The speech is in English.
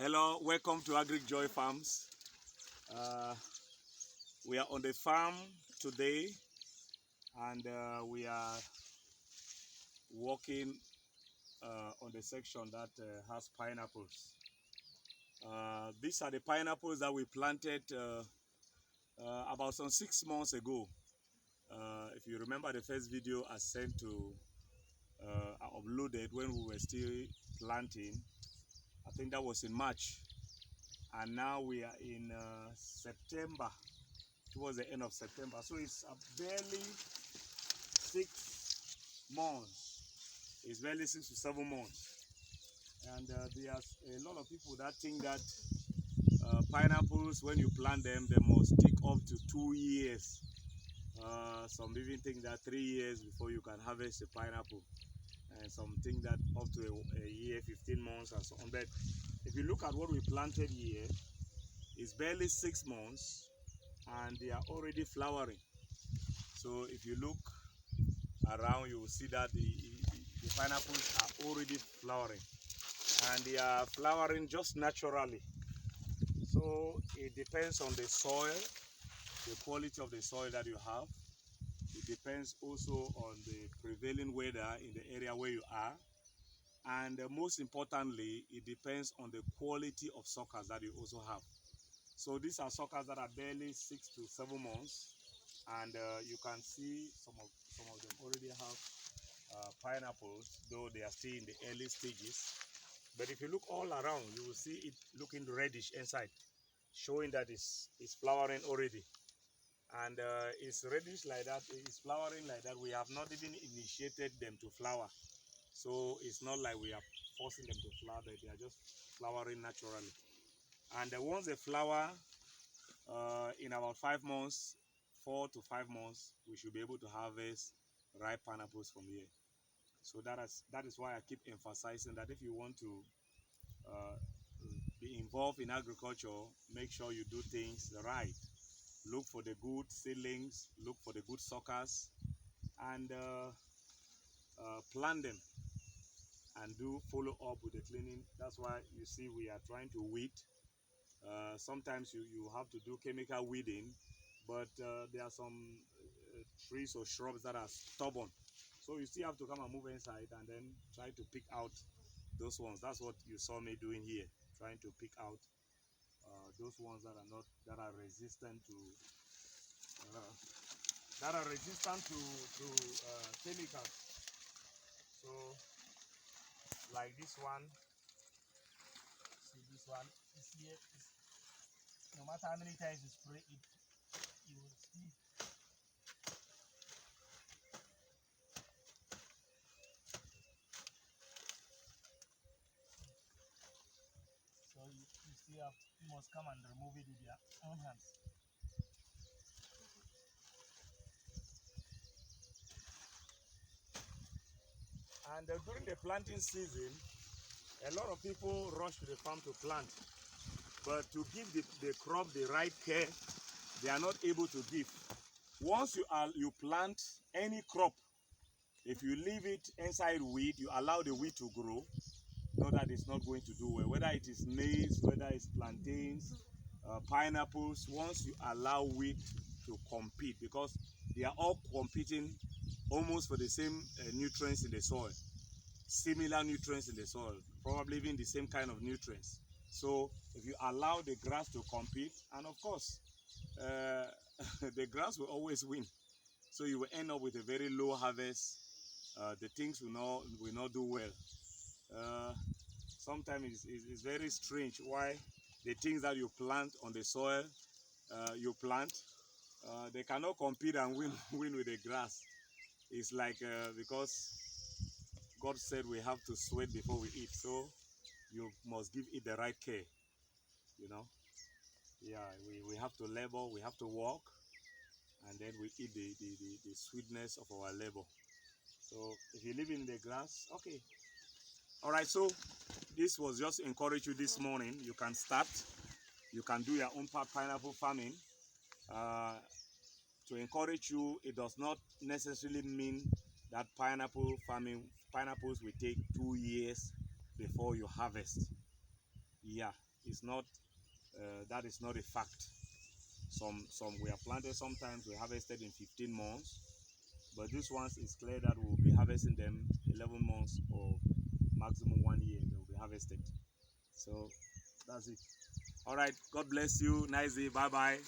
Hello, welcome to Agric Joy Farms. We are on the farm today, and we are working on the section that has pineapples. These are the pineapples that we planted about some 6 months ago. If you remember the first video I sent to I uploaded when we were still planting, I think that was in March, and now we are in September, towards the end of September. So it's barely 6 months. It's barely 6 to 7 months. And there's a lot of people that think that pineapples, when you plant them, they must take up to 2 years. Some even think that 3 years before you can harvest a pineapple. And some think that up to a year, 15 months and so on. But if you look at what we planted here, it's barely 6 months and they are already flowering. So if you look around, you will see that the pineapples are already flowering, and they are flowering just naturally. So it depends on the soil, the quality of the soil that you have. It depends also on the prevailing weather in the area where you are, and most importantly, it depends on the quality of suckers that you also have. So these are suckers that are barely 6 to 7 months, and you can see some of them already have pineapples, though they are still in the early stages. But if you look all around, you will see it looking reddish inside, showing that it's flowering already. And it's reddish like that, it's flowering like that. We have not even initiated them to flower. So it's not like we are forcing them to flower, but they are just flowering naturally. And once they flower, in about 5 months, 4 to 5 months, we should be able to harvest ripe pineapples from here. So that is why I keep emphasizing that if you want to be involved in agriculture, make sure you do things right. Look for the good seedlings, look for the good suckers, and plant them, and do follow up with the cleaning. That's why you see we are trying to weed. Sometimes you have to do chemical weeding, but there are some trees or shrubs that are stubborn. So you still have to come and move inside and then try to pick out those ones. That's what you saw me doing here, trying to pick out those ones that are resistant to chemicals. So like this one, see this one, no matter how many times you spray it, you will see. So you still have, you must come and remove it with your own hands. And during the planting season, a lot of people rush to the farm to plant, but to give the crop the right care, they are not able to give. Once you plant any crop, if you leave it inside weed, you allow the weed to grow, know that it's not going to do well. Whether it is maize, whether it's plantains, pineapples, once you allow weed to compete, because they are all competing almost for the same nutrients in the soil, similar nutrients in the soil, probably even the same kind of nutrients. So if you allow the grass to compete, and of course, the grass will always win. So you will end up with a very low harvest. The things will not do well. Sometimes it's very strange why the things that you plant on the soil, they cannot compete and win with the grass. It's like because God said we have to sweat before we eat, so you must give it the right care, you know. Yeah, we have to labor, we have to work, and then we eat the sweetness of our labor. So if you live in the grass, okay. All right, so this was just to encourage you this morning. You can start, you can do your own pineapple farming. To encourage you, it does not necessarily mean that pineapples will take 2 years before you harvest. Yeah, is not that is not a fact. Some we are planted, sometimes we harvested in 15 months, but this ones is clear that we will be harvesting them 11 months or maximum 1 year. They will be harvested. So that's it. All right. God bless you. Nice day. Bye bye.